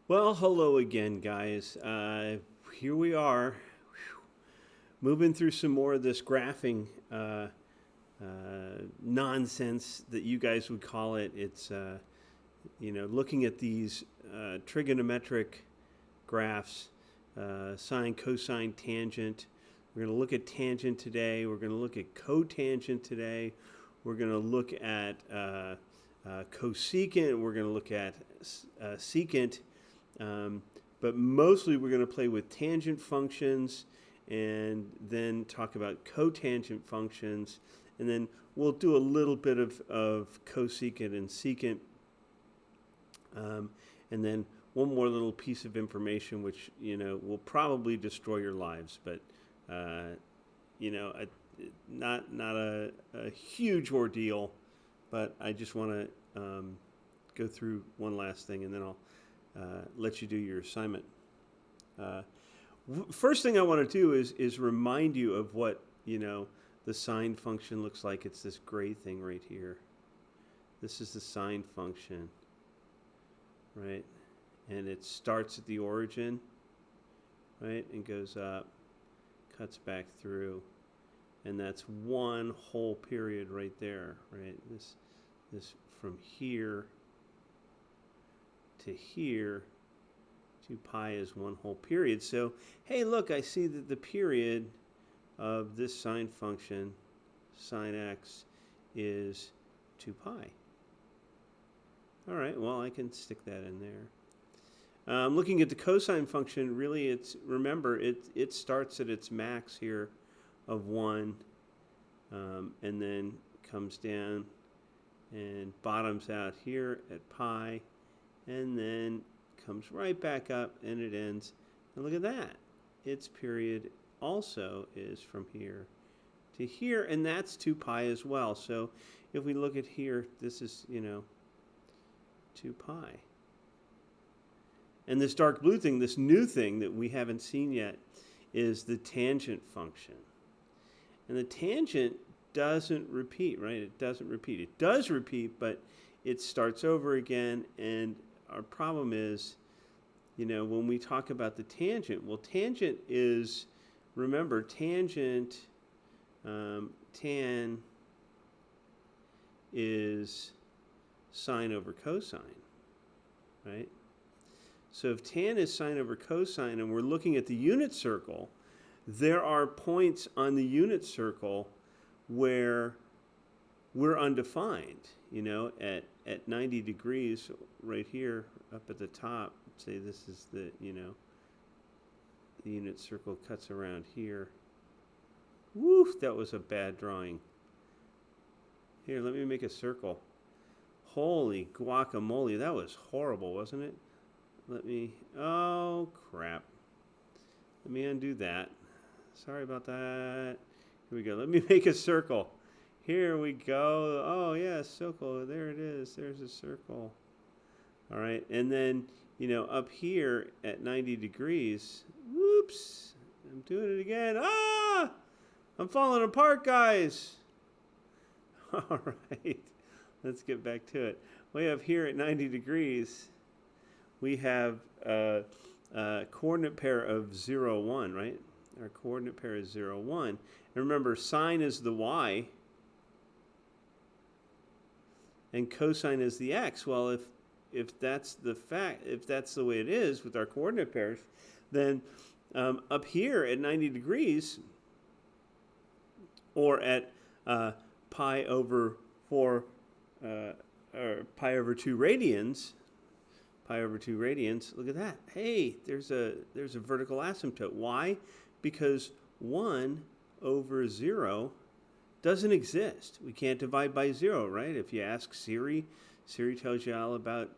Well, hello again, guys. Here we are, moving through some more of this graphing nonsense that you guys would call it. It's looking at these trigonometric graphs, sine, cosine, tangent. We're going to look at tangent today. We're going to look at cotangent today. We're going to look at cosecant. We're going to look at secant. But mostly we're going to play with tangent functions and then talk about cotangent functions. And then we'll do a little bit of cosecant and secant. And then one more little piece of information which, will probably destroy your lives. But, not a huge ordeal. But I just want to go through one last thing and then I'll let you do your assignment. First thing I want to do is remind you of what the sine function looks like. It's this gray thing right here. This is the sine function, right? And it starts at the origin, right, and goes up, cuts back through, and that's one whole period right there, right? This from here to here, 2 pi is one whole period. So, hey, look, I see that the period of this sine function, sine x, is 2 pi. All right, well, I can stick that in there. Looking at the cosine function, really, remember, it starts at its max here of 1, and then comes down and bottoms out here at pi, and then comes right back up and it ends. And look at that. Its period also is from here to here, and that's 2 pi as well. So if we look at here, this is, 2 pi. And this dark blue thing, this new thing that we haven't seen yet, is the tangent function. And the tangent doesn't repeat, right? It doesn't repeat. It does repeat, but it starts over again, and our problem is, when we talk about the tangent, well, tangent is, remember, tangent, tan is sine over cosine, right? So if tan is sine over cosine and we're looking at the unit circle, there are points on the unit circle where we're undefined, at 90 degrees right here up at the top. Say this is the unit circle cuts around here. Woof, that was a bad drawing. Here, let me make a circle. Holy guacamole, that was horrible, wasn't it? Oh crap. Let me undo that. Sorry about that. Here we go. Let me make a circle. Here we go. Oh, yeah, circle. There it is. There's a circle. All right. And then, up here at 90 degrees, whoops, I'm doing it again. Ah! I'm falling apart, guys. All right. Let's get back to it. Way up here at 90 degrees, we have a coordinate pair of 0, 1, right? Our coordinate pair is 0, 1. And remember, sine is the y, and cosine is the x. Well, if that's the way it is with our coordinate pairs, then up here at 90 degrees, or at pi over 4, or pi over 2 radians, look at that. Hey, there's a vertical asymptote. Why? Because 1 over 0 doesn't exist. We can't divide by 0, right? If you ask Siri tells you all about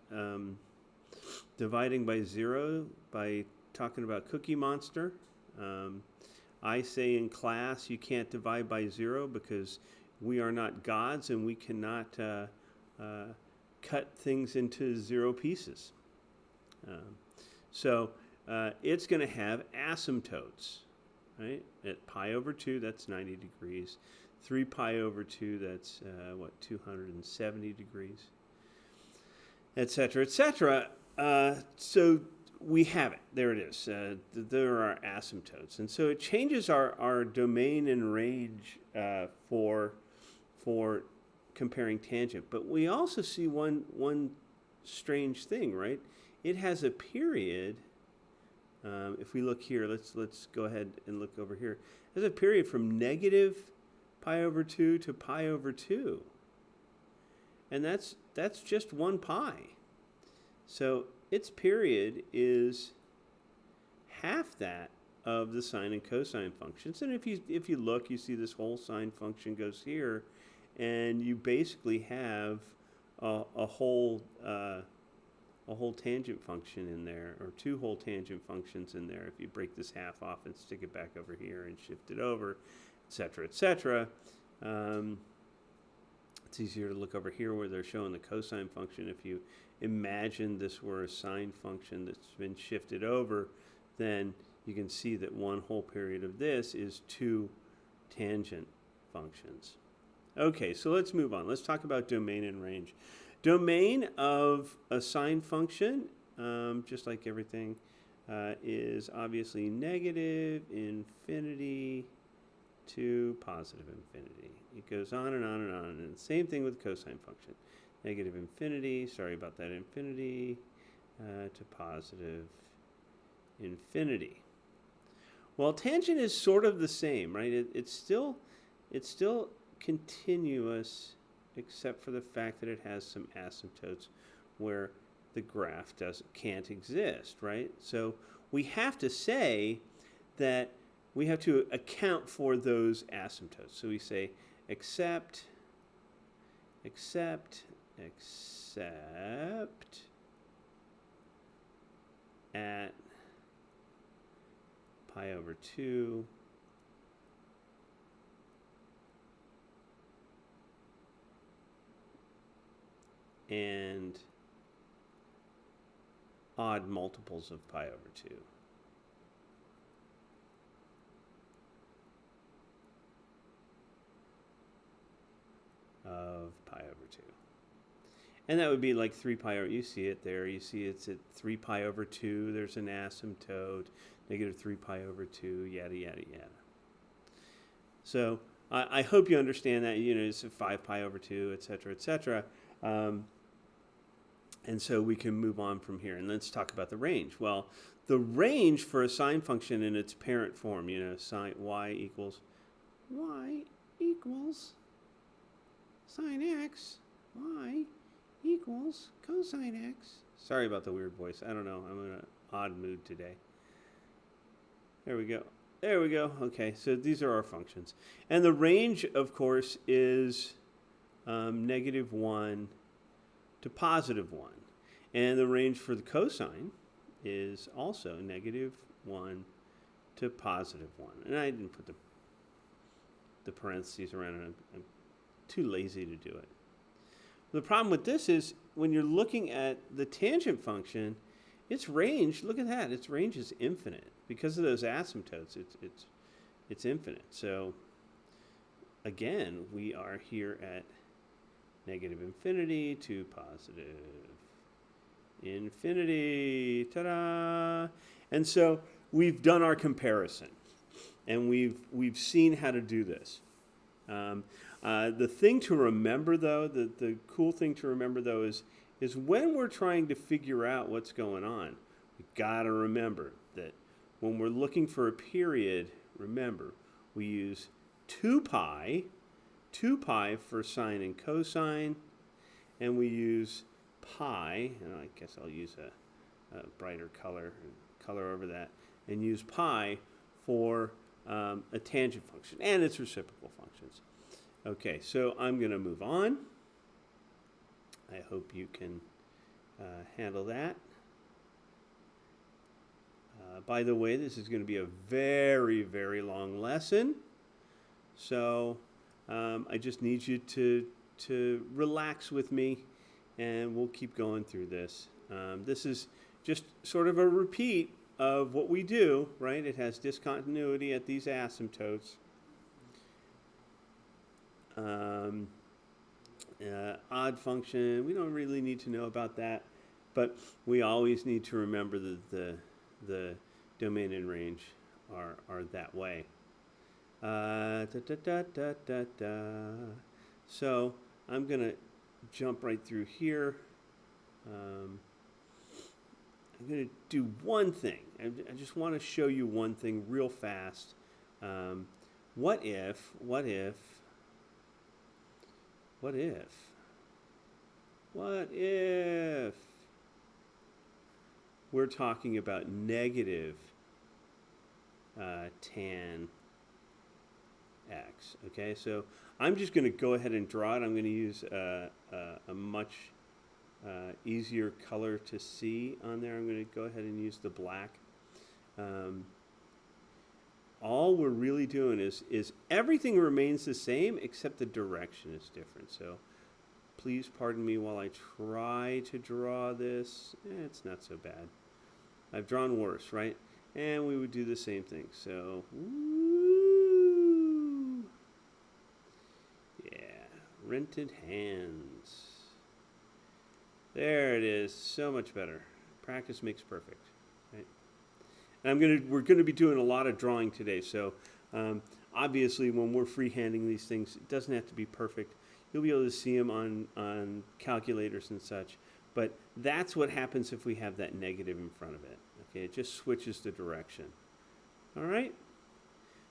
dividing by 0 by talking about Cookie Monster. I say in class you can't divide by 0 because we are not gods and we cannot cut things into 0 pieces. So it's going to have asymptotes, right? At pi over 2, that's 90 degrees. 3 pi over 2, that's 270 degrees, etc., etc. So we have it. There it is. There are asymptotes. And so it changes our domain and range for comparing tangent. But we also see one strange thing, right? It has a period. If we look here, let's go ahead and look over here. There's a period from negative pi over 2 to pi over 2. And that's just 1 pi. So its period is half that of the sine and cosine functions. And if you look, you see this whole sine function goes here, and you basically have a whole tangent function in there, or 2 whole tangent functions in there. If you break this half off and stick it back over here and shift it over, etc., etc. It's easier to look over here where they're showing the cosine function. If you imagine this were a sine function that's been shifted over, then you can see that one whole period of this is 2 tangent functions. Okay, so let's move on. Let's talk about domain and range. Domain of a sine function, just like everything, is obviously negative infinity to positive infinity. It goes on and on and on. And same thing with cosine function. Negative infinity, sorry about that, infinity to positive infinity. Well, tangent is sort of the same, right? It's still continuous, except for the fact that it has some asymptotes where the graph can't exist, right? So we have to say that we have to account for those asymptotes. So we say except at pi over 2 and odd multiples of pi over 2. Of pi over 2. And that would be like 3 pi over, you see it there, you see it's at 3 pi over 2, there's an asymptote, negative 3 pi over 2, yada, yada, yada. So I hope you understand that, it's 5 pi over 2, et cetera, et cetera. And so we can move on from here. And let's talk about the range. Well, the range for a sine function in its parent form, sine y equals sine x, y equals cosine x. Sorry about the weird voice. I don't know. I'm in an odd mood today. There we go. There we go. Okay, so these are our functions. And the range, of course, is negative 1 to positive 1. And the range for the cosine is also negative 1 to positive 1. And I didn't put the parentheses around it. I'm too lazy to do it. The problem with this is when you're looking at the tangent function, its range, look at that, its range is infinite. Because of those asymptotes, it's infinite. So again, we are here at negative infinity to positive infinity. Ta-da! And so we've done our comparison, and we've seen how to do this. The thing to remember, though, the cool thing to remember, though, is when we're trying to figure out what's going on, we gotta remember that when we're looking for a period, remember, we use 2 pi for sine and cosine, and we use pi, and I guess I'll use a brighter color over that, and use pi for a tangent function and its reciprocal functions. Okay, so I'm going to move on. I hope you can handle that. By the way, this is going to be a very, very long lesson. So I just need you to relax with me, and we'll keep going through this. This is just sort of a repeat of what we do, right? It has discontinuity at these asymptotes. Odd function, we don't really need to know about that. But we always need to remember that the domain and range are that way. Da, da, da, da, da, da. So I'm going to jump right through here. I'm going to do one thing. I just want to show you one thing real fast. What if we're talking about negative tan x? Okay, so I'm just going to go ahead and draw it. I'm going to use a much easier color to see on there. I'm going to go ahead and use the black. All we're really doing is everything remains the same except the direction is different. So please pardon me while I try to draw this. It's not so bad. I've drawn worse, right? And we would do the same thing. So, woo. Yeah, rented hands. There it is. So much better. Practice makes perfect, right? And we're gonna be doing a lot of drawing today. So, obviously, when we're freehanding these things, it doesn't have to be perfect. You'll be able to see them on calculators and such. But that's what happens if we have that negative in front of it. Okay, it just switches the direction. All right?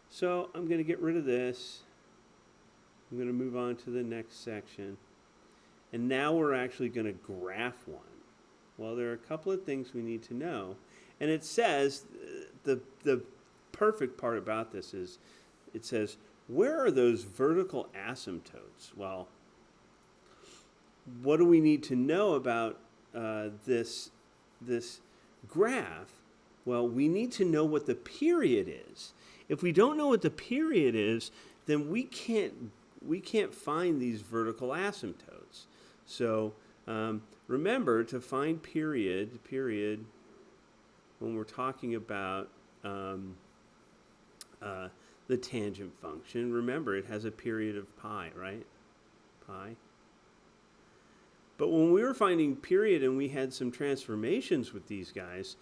So I'm going to get rid of this. I'm going to move on to the next section. And now we're actually going to graph one. Well, there are a couple of things we need to know. And it says, the perfect part about this is, it says, where are those vertical asymptotes? Well, what do we need to know about this graph? Well, we need to know what the period is. If we don't know what the period is, then we can't find these vertical asymptotes. So remember, to find period, when we're talking about the tangent function, remember it has a period of pi, right? Pi. But when we were finding period and we had some transformations with these guys,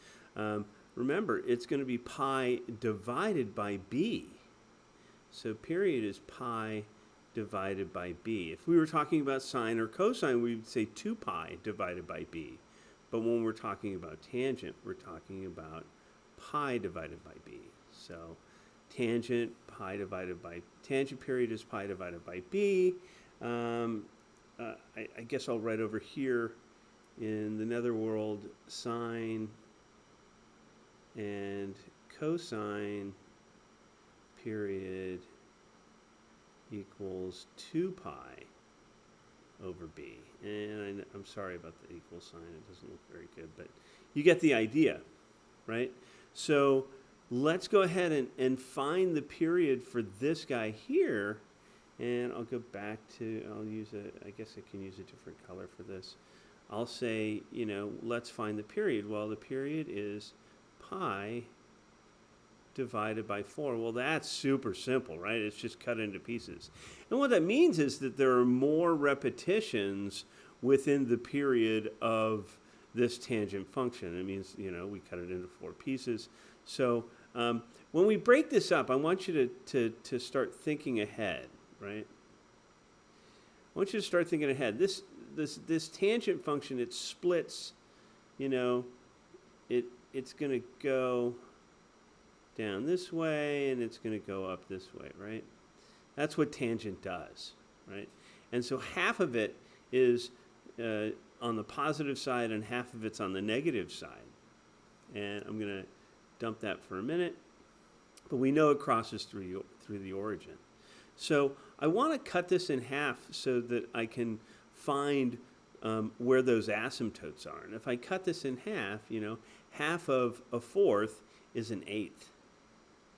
remember it's going to be pi divided by b. So period is pi divided by b. If we were talking about sine or cosine, we would say 2 pi divided by b. But when we're talking about tangent, we're talking about pi divided by b. So tangent period is pi divided by b. I guess I'll write over here in the netherworld sine and cosine period equals 2 pi over b. And I'm sorry about the equal sign. It doesn't look very good, but you get the idea, right? So let's go ahead and find the period for this guy here. And I'll go back to, I guess I can use a different color for this. I'll say, let's find the period. Well, the period is pi divided by 4. Well, that's super simple, right? It's just cut into pieces. And what that means is that there are more repetitions within the period of this tangent function. It means, we cut it into 4 pieces. So when we break this up, I want you to start thinking ahead. Right? I want you to start thinking ahead. This tangent function, it splits, it's going to go down this way and it's going to go up this way, right? That's what tangent does, right? And so half of it is on the positive side and half of it's on the negative side. And I'm going to dump that for a minute. But we know it crosses through the origin. So I want to cut this in half so that I can find where those asymptotes are. And if I cut this in half, half of a fourth is an eighth.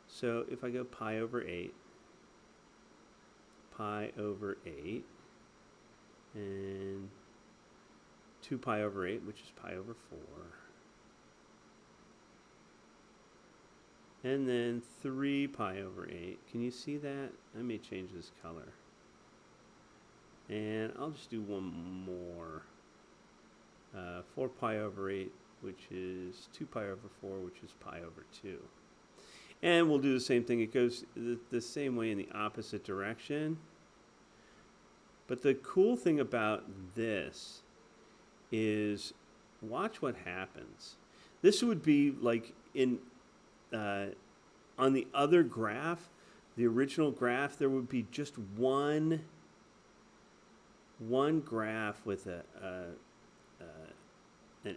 So if I go pi over 8, and 2 pi over 8, which is pi over 4. And then 3 pi over 8. Can you see that? I may change this color. And I'll just do one more. 4 pi over 8, which is 2 pi over 4, which is pi over 2. And we'll do the same thing. It goes the same way in the opposite direction. But the cool thing about this is watch what happens. This would be like in on the other graph, the original graph, there would be just one graph with an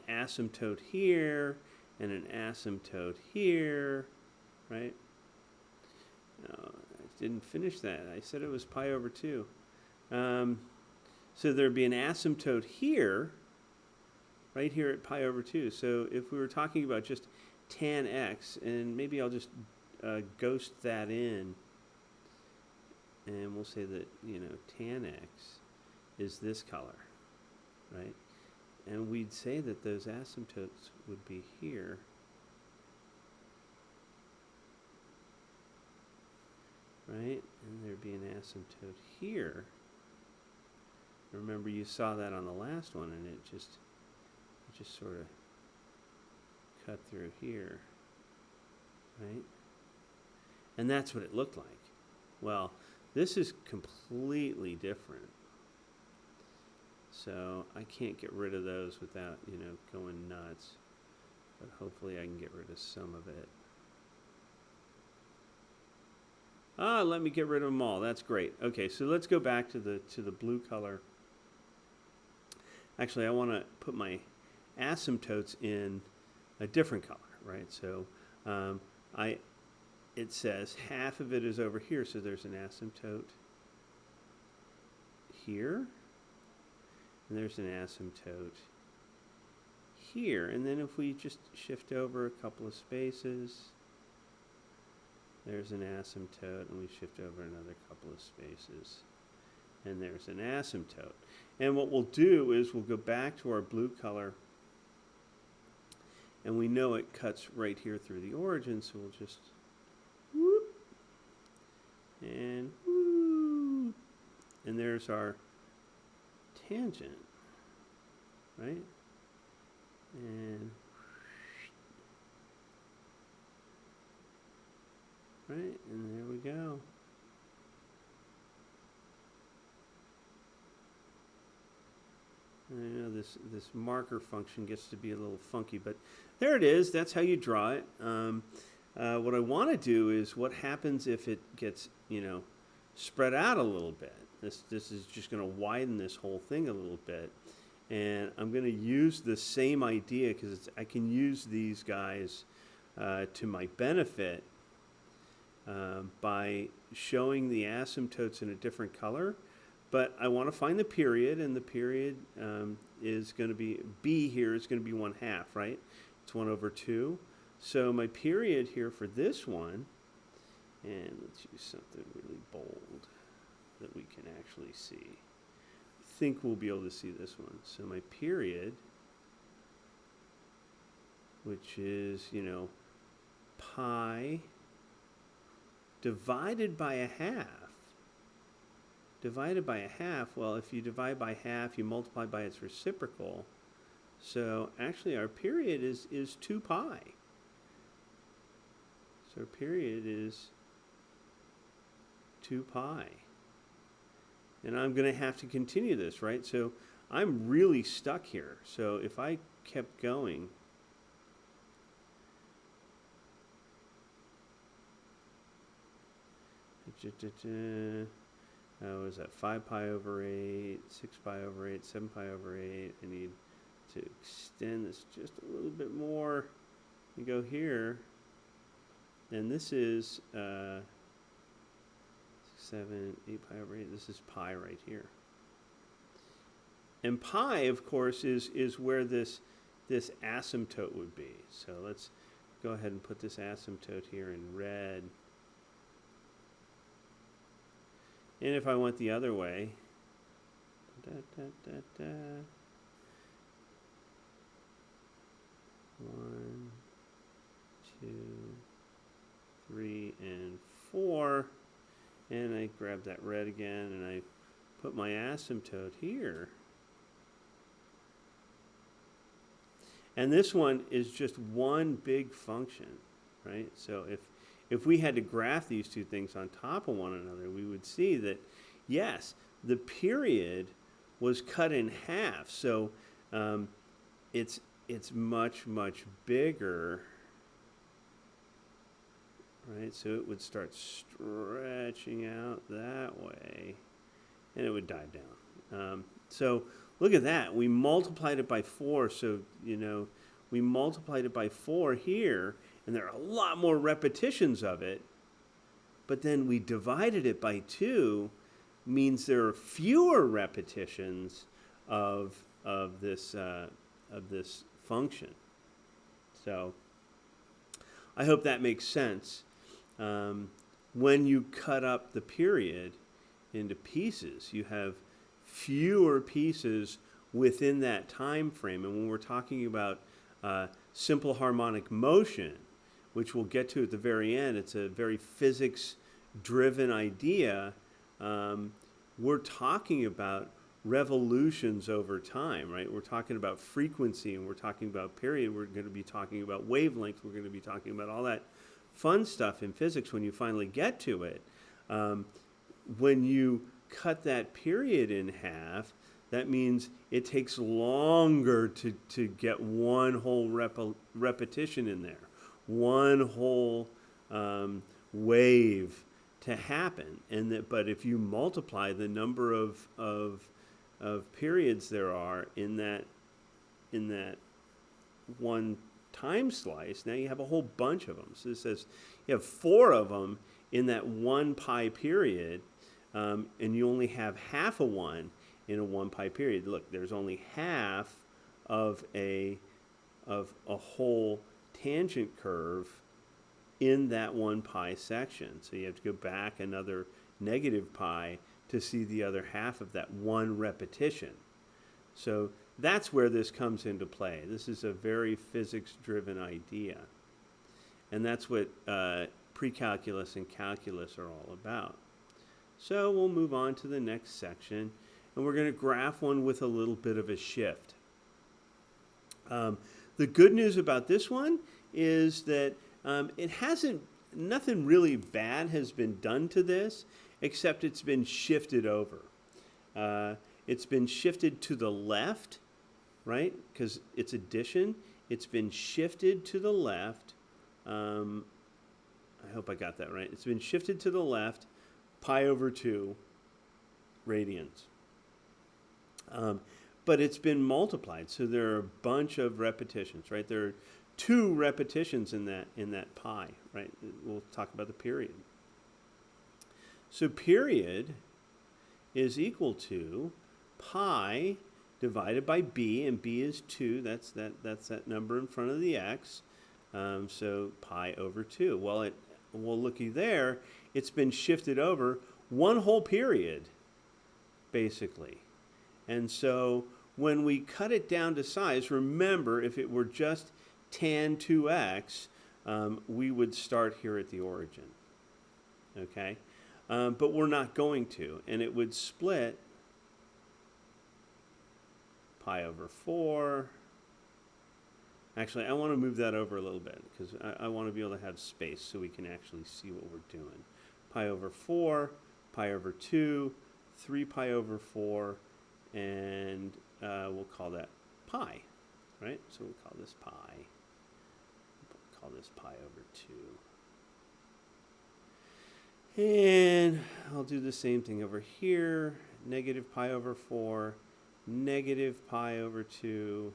asymptote here and an asymptote here, right? No, I didn't finish that. I said it was pi over 2. So there'd be an asymptote here, right here at pi over 2. So if we were talking about just tan x, and maybe I'll just ghost that in, and we'll say that, you know, tan x is this color, right? And we'd say that those asymptotes would be here. Right? And there'd be an asymptote here. Remember, you saw that on the last one, and it just sort of cut through here, right? And that's what it looked like. Well, this is completely different. So I can't get rid of those without, you know, going nuts. But hopefully I can get rid of some of it. Ah, let me get rid of them all. That's great. Okay, so let's go back to the blue color. Actually, I want to put my asymptotes in a different color, right? So it says half of it is over here, so there's an asymptote here, and there's an asymptote here. And then if we just shift over a couple of spaces, there's an asymptote, and we shift over another couple of spaces, and there's an asymptote. And what we'll do is we'll go back to our blue color, and we know it cuts right here through the origin, so we'll just whoop, and whoop, and there's our tangent, right? And right, and there we go. And I know this marker function gets to be a little funky, but there it is. That's how you draw it. What I want to do is what happens if it gets, you know, spread out a little bit. This is just going to widen this whole thing a little bit. And I'm going to use the same idea because I can use these guys to my benefit by showing the asymptotes in a different color. But I want to find the period, and the period is going to be, B here is going to be 1/2, right? It's 1 over 2. So my period here for this one, and let's use something really bold that we can actually see. I think we'll be able to see this one. So my period, which is, you know, pi divided by 1/2. Divided by 1/2, well, if you divide by 1/2, you multiply by its reciprocal. So actually our period is 2 pi. So our period is 2 pi. And I'm going to have to continue this, right? So I'm really stuck here. So if I kept going, what is that? 5 pi over 8, 6 pi over 8, 7 pi over 8. I need to extend this just a little bit more. You go here, and this is 7, 8 pi over 8. This is pi right here. And pi, of course, is where this asymptote would be. So let's go ahead and put this asymptote here in red. And if I went the other way, 1, 2, 3, and 4, and I grab that red again, and I put my asymptote here. And this one is just one big function, right? So if we had to graph these two things on top of one another, we would see that, yes, the period was cut in half. So it's much, much bigger, right? So it would start stretching out that way, and it would die down. So look at that. We multiplied it by 4, so, we multiplied it by 4 here, and there are a lot more repetitions of it, but then we divided it by 2, means there are fewer repetitions of this function. So I hope that makes sense. When you cut up the period into pieces, you have fewer pieces within that time frame. And when we're talking about simple harmonic motion, which we'll get to at the very end, it's a very physics-driven idea. We're talking about revolutions over time, right? We're talking about frequency, and we're talking about period. We're going to be talking about wavelength. We're going to be talking about all that fun stuff in physics when you finally get to it. When you cut that period in half, that means it takes longer to get one whole repetition in there, one whole wave to happen. But if you multiply the number of periods there are in that one time slice, now you have a whole bunch of them. So it says you have 4 of them in that 1 pi period, and you only have half of one in a 1 pi period. Look, there's only half of a whole tangent curve in that 1 pi section. So you have to go back another negative pi to see the other half of that one repetition. So that's where this comes into play. This is a very physics-driven idea. And that's what pre-calculus and calculus are all about. So we'll move on to the next section, and we're going to graph one with a little bit of a shift. The good news about this one is that nothing really bad has been done to this, except it's been shifted over. It's been shifted to the left, right? Because it's addition. It's been shifted to the left. I hope I got that right. It's been shifted to the left, pi over 2 radians. But it's been multiplied, so there are a bunch of repetitions, right? There are 2 repetitions in that pi, right? We'll talk about the period. So period is equal to pi divided by b, and b is 2. That's that number in front of the x. So pi over 2. Well, looky there. It's been shifted over one whole period, basically. And so when we cut it down to size, remember, if it were just tan 2x, we would start here at the origin. Okay? But we're not going to. And it would split pi over 4. Actually, I want to move that over a little bit because I want to be able to have space so we can actually see what we're doing. Pi over 4, pi over 2, 3 pi over 4, and we'll call that pi, right? So we'll call this pi. We'll call this pi over 2. And I'll do the same thing over here. Negative pi over 4, negative pi over 2,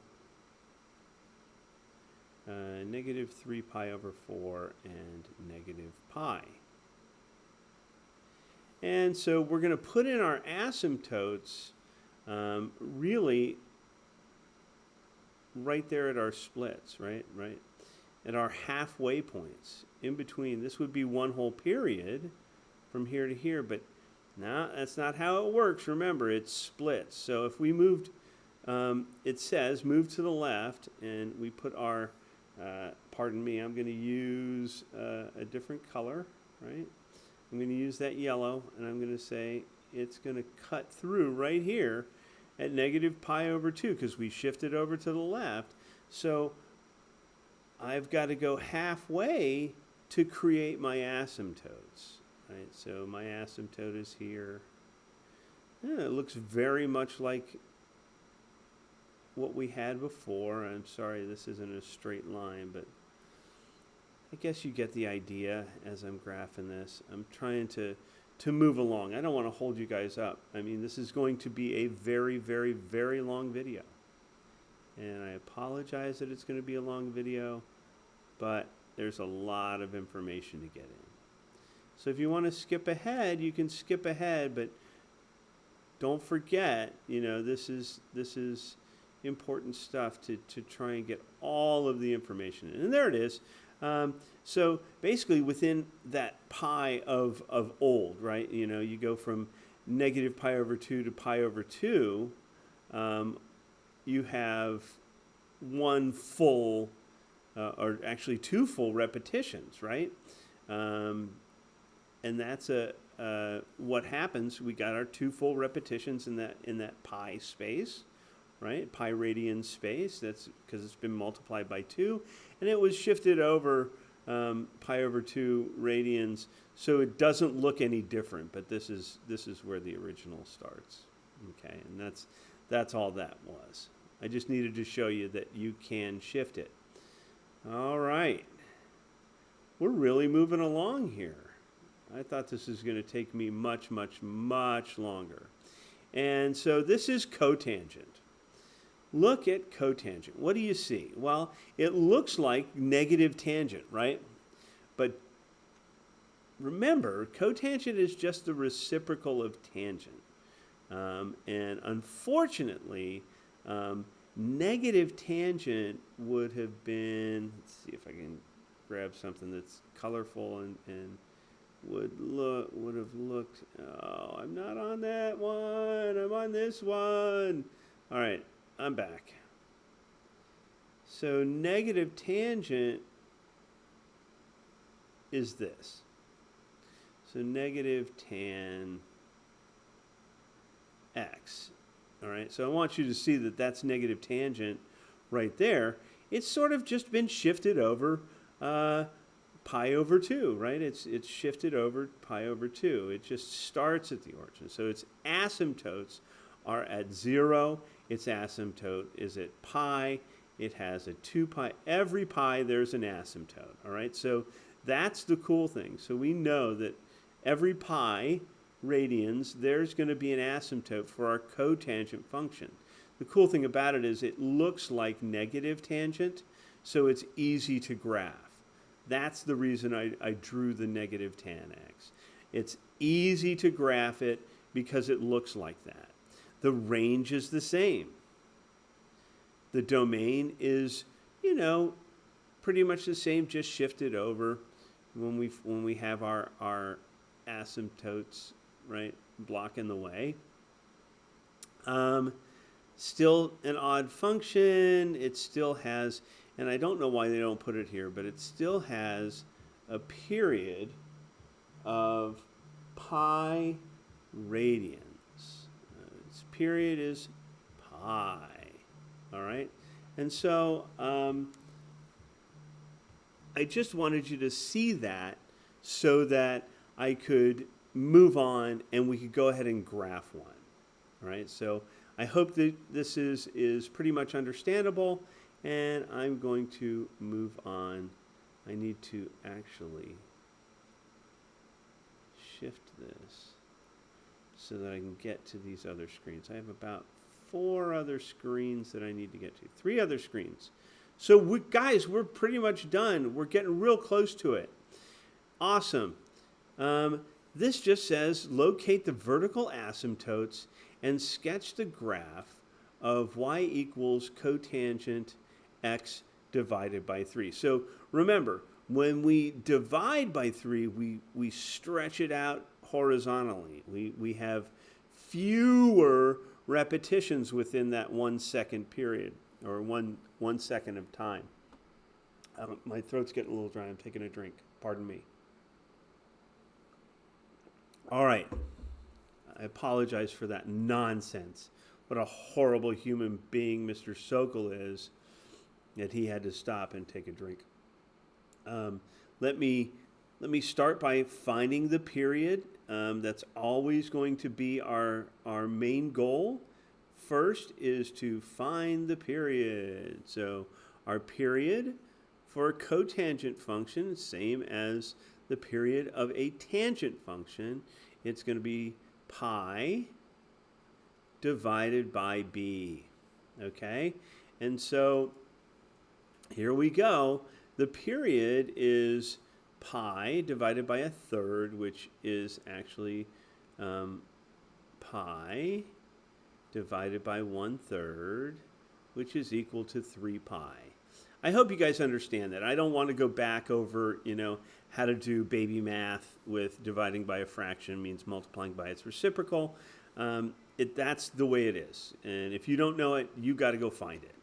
negative 3 pi over 4, and negative pi. And so we're going to put in our asymptotes really right there at our splits, right? At our halfway points. In between, this would be one whole period from here to here, but no, that's not how it works. Remember, it's splits. So if we moved, it says move to the left, and we put our, pardon me, I'm going to use a different color, right? I'm going to use that yellow, and I'm going to say it's going to cut through right here at negative pi over 2 because we shifted over to the left. So I've got to go halfway to create my asymptotes. Right? So my asymptote is here. Yeah, it looks very much like what we had before. I'm sorry this isn't a straight line, but I guess you get the idea as I'm graphing this. I'm trying to move along. I don't want to hold you guys up. I mean, this is going to be a very, very, very long video. And I apologize that it's going to be a long video, but there's a lot of information to get in. So if you want to skip ahead, you can skip ahead, but don't forget, you know, this is important stuff to try and get all of the information in. And there it is. So basically within that pi of old, right, you know, you go from negative pi over 2 to pi over 2, you have one full, or actually two full repetitions, right? And that's what happens. We got our two full repetitions in that pi space, right? Pi radian space. That's because it's been multiplied by 2, and it was shifted over pi over 2 radians, so it doesn't look any different. But this is where the original starts. Okay, and that's all that was. I just needed to show you that you can shift it. All right, we're really moving along here. I thought this was going to take me much, much, much longer. And so this is cotangent. Look at cotangent. What do you see? Well, it looks like negative tangent, right? But remember, cotangent is just the reciprocal of tangent. And unfortunately, negative tangent would have been, let's see if I can grab something that's colorful and would have looked, oh, I'm not on that one, I'm on this one. All right, I'm back. So negative tangent is this. So negative tan x. All right, so I want you to see that that's negative tangent right there. It's sort of just been shifted over pi over 2, right? It's shifted over pi over 2. It just starts at the origin. So its asymptotes are at 0. Its asymptote is at pi. It has a 2 pi. Every pi, there's an asymptote, all right? So that's the cool thing. So we know that every pi radians, there's going to be an asymptote for our cotangent function. The cool thing about it is it looks like negative tangent, so it's easy to graph. That's the reason I drew the negative tan x. It's easy to graph it because it looks like that. The range is the same. The domain is, you know, pretty much the same, just shifted over when we have our asymptotes, right, blocking the way. Still an odd function. It still has, and I don't know why they don't put it here, but it still has a period of pi radians. Its period is pi. All right? And so I just wanted you to see that so that I could move on and we could go ahead and graph one. All right? So I hope that this is pretty much understandable, and I'm going to move on. I need to actually shift this so that I can get to these other screens. I have about 4 other screens that I need to get to. 3 other screens. So guys, we're pretty much done. We're getting real close to it. Awesome. This just says locate the vertical asymptotes and sketch the graph of y equals cotangent x divided by 3. So remember, when we divide by 3, we stretch it out horizontally. We have fewer repetitions within that 1 second period, or one second of time. My throat's getting a little dry. I'm taking a drink. Pardon me. All right. I apologize for that nonsense. What a horrible human being Mr. Sokol is. that he had to stop and take a drink. Let me start by finding the period. That's always going to be our main goal. First is to find the period. So our period for a cotangent function, same as the period of a tangent function. It's going to be pi divided by b. Okay? And so here we go. The period is pi divided by a third, which is actually pi divided by 1/3, which is equal to 3 pi. I hope you guys understand that. I don't want to go back over, how to do baby math with dividing by a fraction means multiplying by its reciprocal. That's the way it is. And if you don't know it, you got to go find it.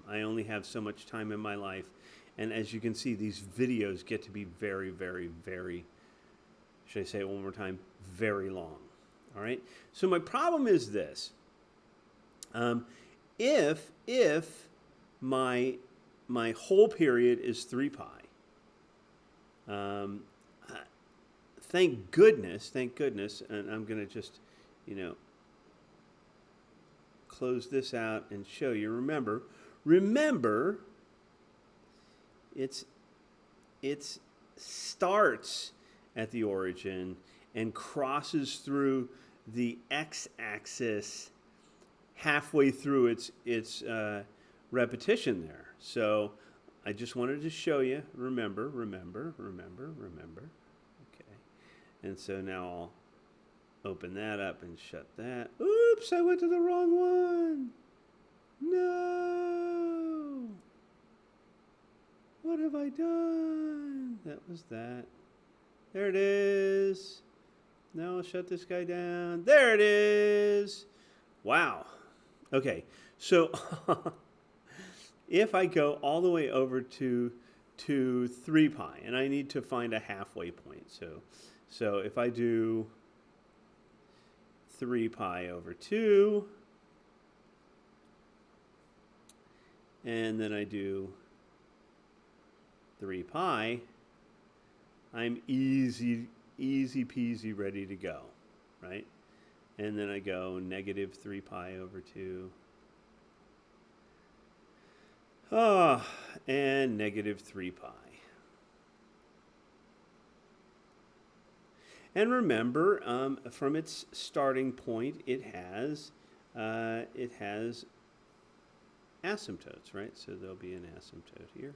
I only have so much time in my life. And as you can see, these videos get to be very, very, very, should I say it one more time, very long. All right? So my problem is this. If my whole period is 3 pi, thank goodness, and I'm going to just, close this out and show you. Remember, it starts at the origin and crosses through the x-axis halfway through its repetition there. So I just wanted to show you. Remember. Okay. And so now I'll open that up and shut that. Oops, I went to the wrong one. No. What have I done? That was that. There it is. Now I'll shut this guy down. There it is. Wow. Okay, so if I go all the way over to 3 pi, and I need to find a halfway point. So if I do 3 pi over 2, and then I do 3 pi, I'm easy peasy ready to go, right? And then I go negative 3 pi over 2. And negative 3 pi. And remember, from its starting point, it has asymptotes, right? So there'll be an asymptote here.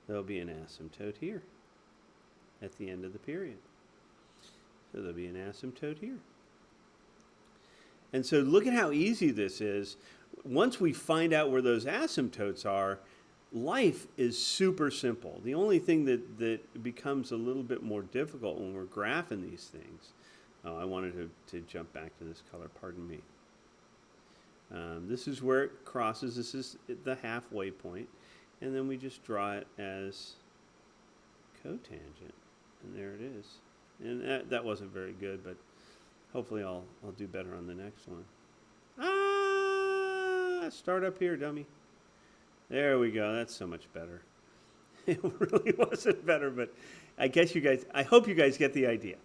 There'll be an asymptote here at the end of the period. So there'll be an asymptote here. And so look at how easy this is. Once we find out where those asymptotes are, life is super simple. The only thing that becomes a little bit more difficult when we're graphing these things. Oh, I wanted to jump back to this color, pardon me. This is where it crosses. This is the halfway point. And then we just draw it as cotangent. And there it is. And that wasn't very good, but hopefully I'll do better on the next one. Start up here, dummy. There we go. That's so much better. It really wasn't better, but I hope you guys get the idea.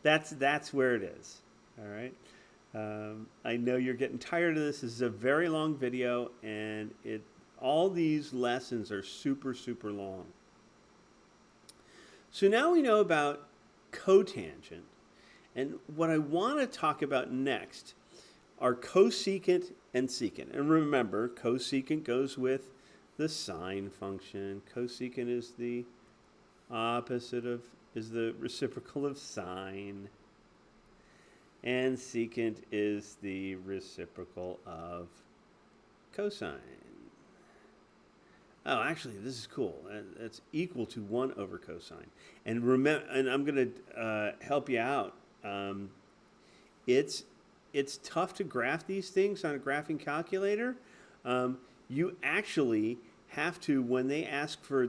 That's where it is. All right. I know you're getting tired of this. This is a very long video, and all these lessons are super, super long. So now we know about cotangent. And what I want to talk about next are cosecant and secant. And remember, cosecant goes with the sine function. Cosecant is the reciprocal of sine. And secant is the reciprocal of cosine. Oh, actually, this is cool. That's equal to 1 over cosine. And remember, and I'm going to help you out. It's tough to graph these things on a graphing calculator. You actually have to, when they ask for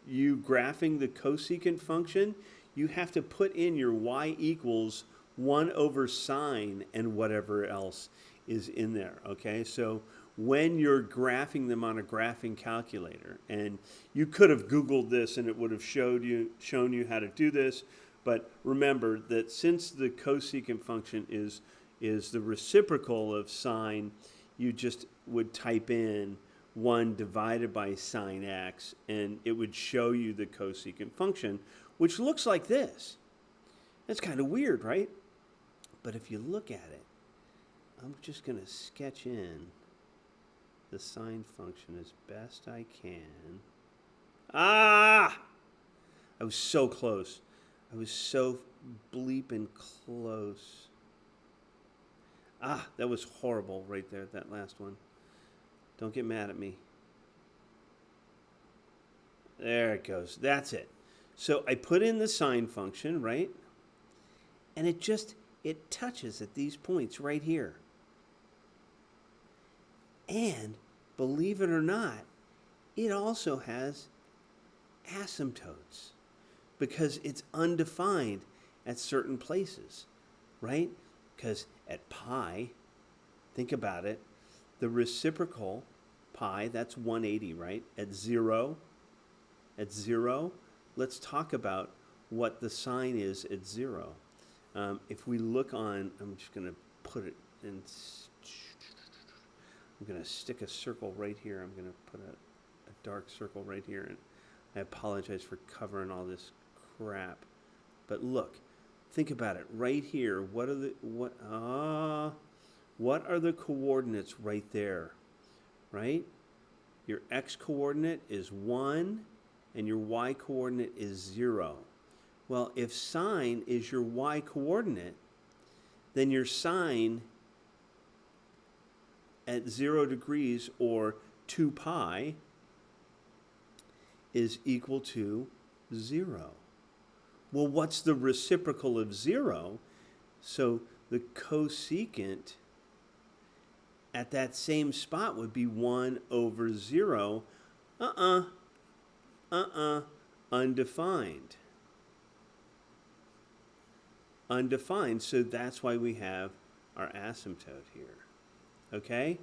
you graphing the cosecant function, you have to put in your y equals 1 over sine and whatever else is in there. Okay, so when you're graphing them on a graphing calculator. And you could have Googled this and it would have shown you how to do this. But remember that since the cosecant function is the reciprocal of sine, you just would type in 1 divided by sine x, and it would show you the cosecant function, which looks like this. That's kind of weird, right? But if you look at it, I'm just going to sketch in the sine function as best I can. Ah! I was so close. I was so bleeping close. Ah, that was horrible right there, that last one. Don't get mad at me. There it goes. That's it. So I put in the sine function, right? And it touches at these points right here. And believe it or not, it also has asymptotes because it's undefined at certain places, right? Because at pi, think about it, the reciprocal pi, that's 180, right? At zero, let's talk about what the sine is at 0. If we look on, I'm just going to put it in, I'm going to stick a circle right here. I'm going to put a dark circle right here. And I apologize for covering all this crap. But look, think about it. Right here, what are the coordinates right there? Right? Your x coordinate is 1 and your y coordinate is 0. Well, if sine is your y coordinate, then your sine at 0 degrees or 2 pi is equal to 0. Well, what's the reciprocal of 0? So the cosecant at that same spot would be 1 over 0. Undefined. Undefined, so that's why we have our asymptote here. Okay?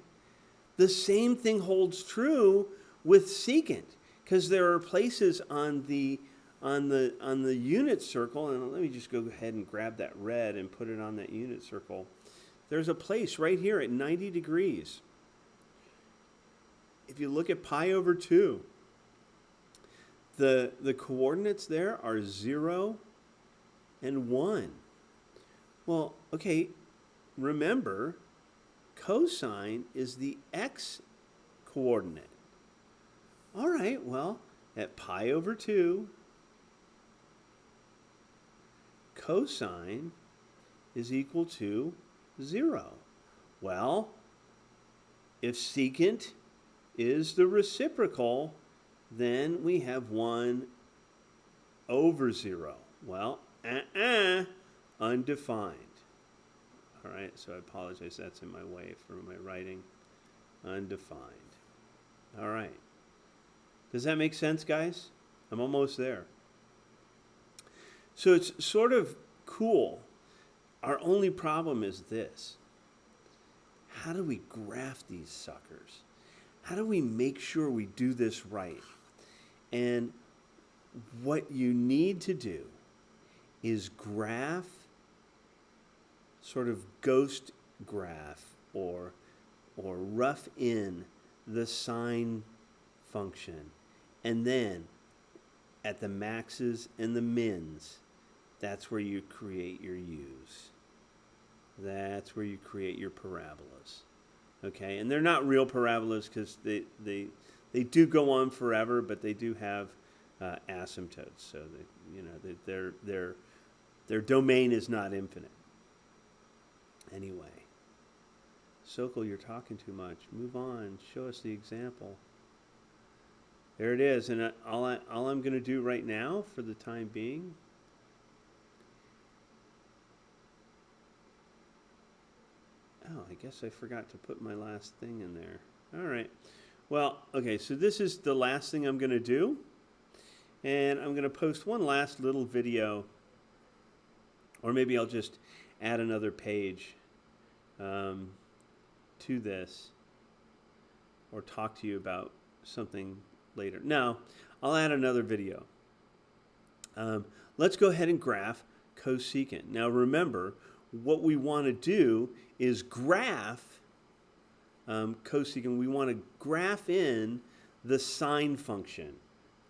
The same thing holds true with secant, because there are places on the unit circle, and let me just go ahead and grab that red and put it on that unit circle. There's a place right here at 90 degrees. If you look at pi over 2, the coordinates there are 0 and 1. Well, okay, remember, cosine is the x coordinate. All right, well, at pi over 2, cosine is equal to 0. Well, if secant is the reciprocal, then we have 1 over 0. Well, undefined. All right, so I apologize, that's in my way for my writing. Undefined. All right. Does that make sense, guys? I'm almost there. So it's sort of cool. Our only problem is this. How do we graph these suckers? How do we make sure we do this right? And what you need to do is graph, sort of ghost graph or rough in the sine function. And then at the maxes and the mins, that's where you create your u's. That's where you create your parabolas. Okay, and they're not real parabolas because they do go on forever, but they do have asymptotes. So their domain is not infinite. Anyway, Sokol, you're talking too much. Move on. Show us the example. There it is, and all I'm going to do right now, for the time being. Oh, I guess I forgot to put my last thing in there. All right. Well, okay, so this is the last thing I'm going to do. And I'm going to post one last little video. Or maybe I'll just add another page to this. or talk to you about something later. Now, I'll add another video. Let's go ahead and graph cosecant. Now remember, what we want to do is graph cosecant. We want to graph in the sine function.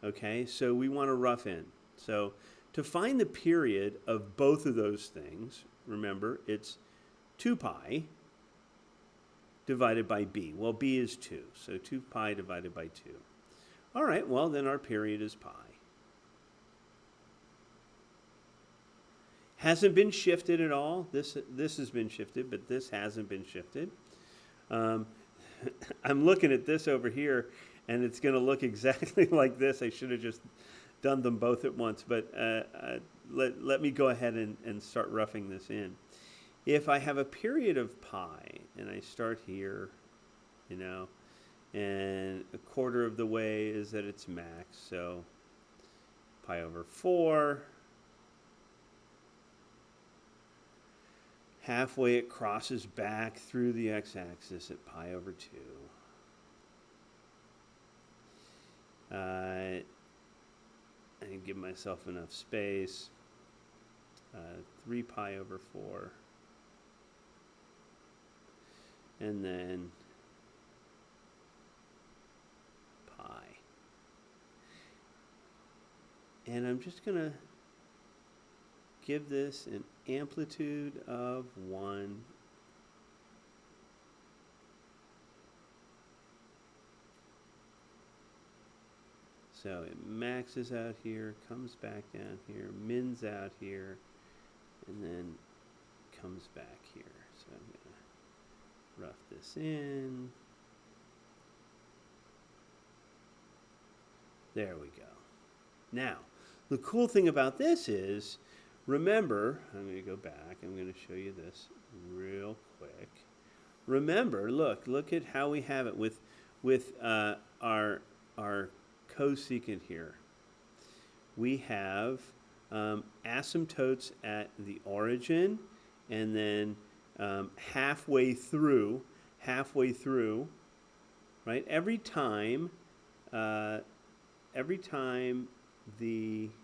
Okay, so we want to rough in. So to find the period of both of those things, remember, it's 2 pi divided by b. Well, b is 2, so 2 pi divided by 2. All right, well, then our period is pi. Hasn't been shifted at all. This has been shifted, but this hasn't been shifted. I'm looking at this over here, and it's going to look exactly like this. I should have just done them both at once, but let me go ahead and start roughing this in. If I have a period of pi, and I start here, you know, and a quarter of the way is at its max, so pi over 4. Halfway it crosses back through the x-axis at pi over 2. I give myself enough space. 3 pi over 4. And then pi. And I'm just going to give this an amplitude of 1. So it maxes out here, comes back down here, mins out here, and then comes back here. So I'm going to rough this in. There we go. Now, the cool thing about this is, remember, I'm going to go back. I'm going to show you this real quick. Remember, look at how we have it with our cosecant here. We have asymptotes at the origin, and then halfway through, right? Every time the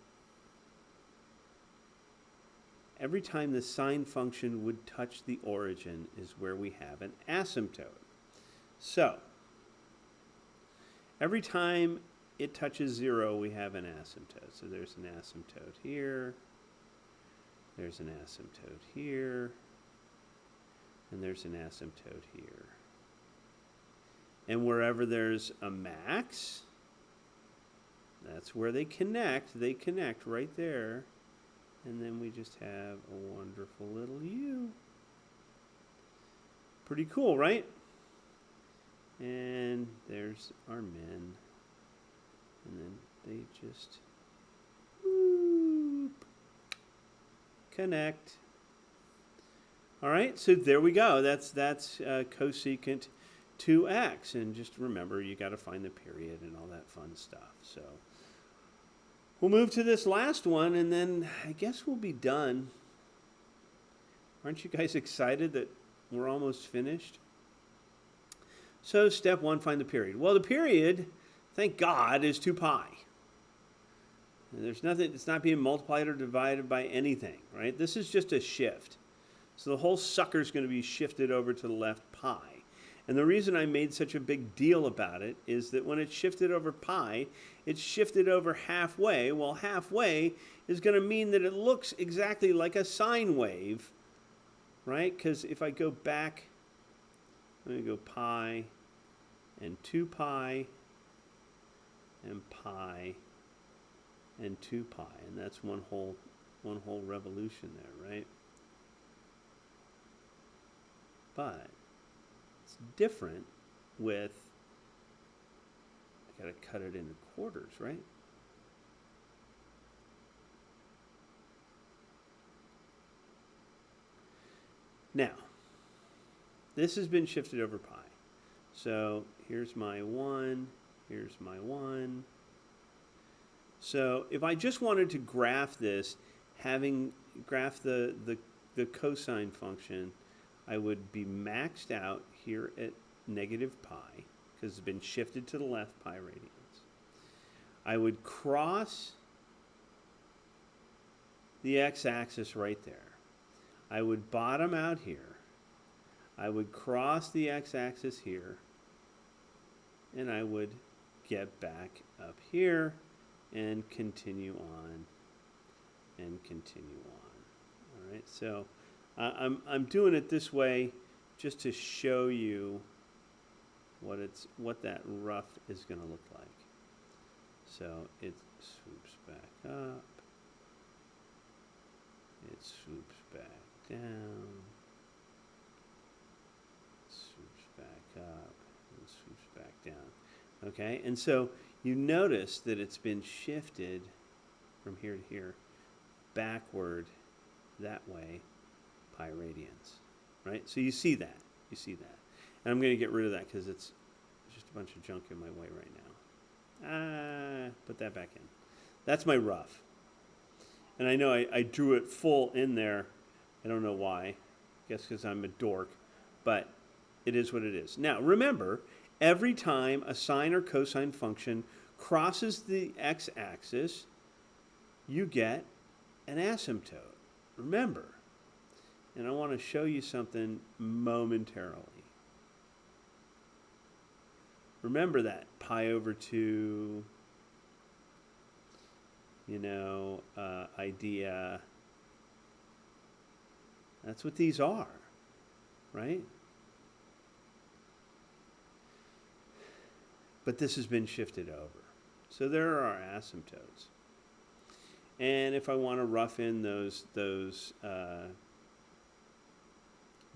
sine function would touch the origin is where we have an asymptote. So, every time it touches 0, we have an asymptote. So there's an asymptote here, there's an asymptote here, and there's an asymptote here. And wherever there's a max, that's where they connect. They connect right there. And then we just have a wonderful little U. Pretty cool, right? And there's our min. And then they just whoop, connect. All right, so there we go. That's cosecant 2x. And just remember, you got to find the period and all that fun stuff. So we'll move to this last one, and then I guess we'll be done. Aren't you guys excited that we're almost finished? So step 1, find the period. Well, the period, thank God, is 2 pi. And there's nothing, it's not being multiplied or divided by anything, right? This is just a shift. So the whole sucker's going to be shifted over to the left pi. And the reason I made such a big deal about it is that when it's shifted over pi, it's shifted over halfway. Well, halfway is going to mean that it looks exactly like a sine wave, right? Because if I go back, I'm going to go pi and 2 pi and pi and 2 pi. And that's one whole revolution there, right? But it's different with, I got to cut it into quarters, right? Now, this has been shifted over pi. So here's my 1, here's my 1. So if I just wanted to graph this, graph the cosine function, I would be maxed out here at negative pi, because it's been shifted to the left pi radians. I would cross the x-axis right there. I would bottom out here. I would cross the x-axis here, and I would get back up here and continue on and continue on. All right, so I'm doing it this way just to show you what that rough is going to look like. So it swoops back up. It swoops back down. Swoops back up and swoops back down. Okay, and so you notice that it's been shifted from here to here, backward that way, pi radians, right? So you see that. You see that. And I'm going to get rid of that because it's just a bunch of junk in my way right now. Put that back in. That's my rough. And I know I drew it full in there. I don't know why. I guess because I'm a dork. But it is what it is. Now, remember, every time a sine or cosine function crosses the x-axis, you get an asymptote. Remember. And I want to show you something momentarily. Remember that pi over 2, idea. That's what these are, right? But this has been shifted over. So there are our asymptotes. And if I want to rough in those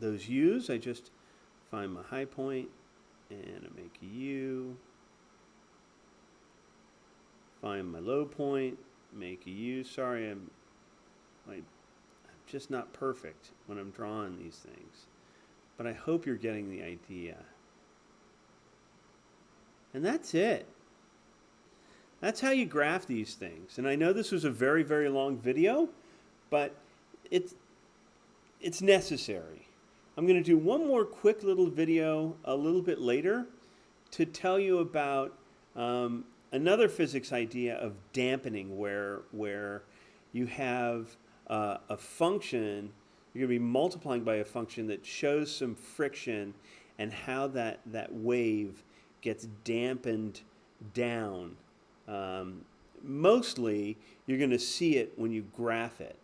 u's, I just find my high point and I make a u. Find my low point, make a u. Sorry, I'm just not perfect when I'm drawing these things. But I hope you're getting the idea. And that's it. That's how you graph these things. And I know this was a very, very long video, but it's necessary. I'm going to do one more quick little video a little bit later to tell you about another physics idea of dampening where you have a function, you're going to be multiplying by a function that shows some friction and how that wave gets dampened down. Mostly, you're going to see it when you graph it.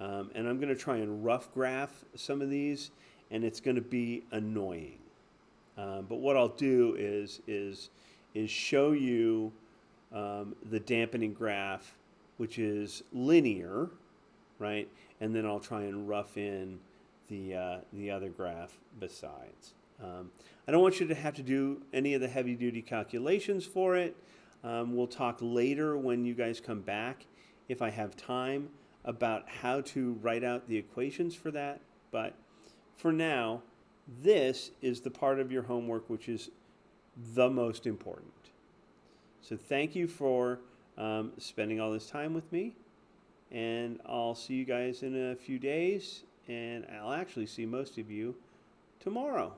And I'm going to try and rough graph some of these, and it's going to be annoying. But what I'll do is show you the dampening graph, which is linear, right? And then I'll try and rough in the other graph besides. I don't want you to have to do any of the heavy-duty calculations for it. We'll talk later when you guys come back, if I have time, about how to write out the equations for that. But for now, this is the part of your homework which is the most important. So thank you for spending all this time with me. And I'll see you guys in a few days. And I'll actually see most of you tomorrow.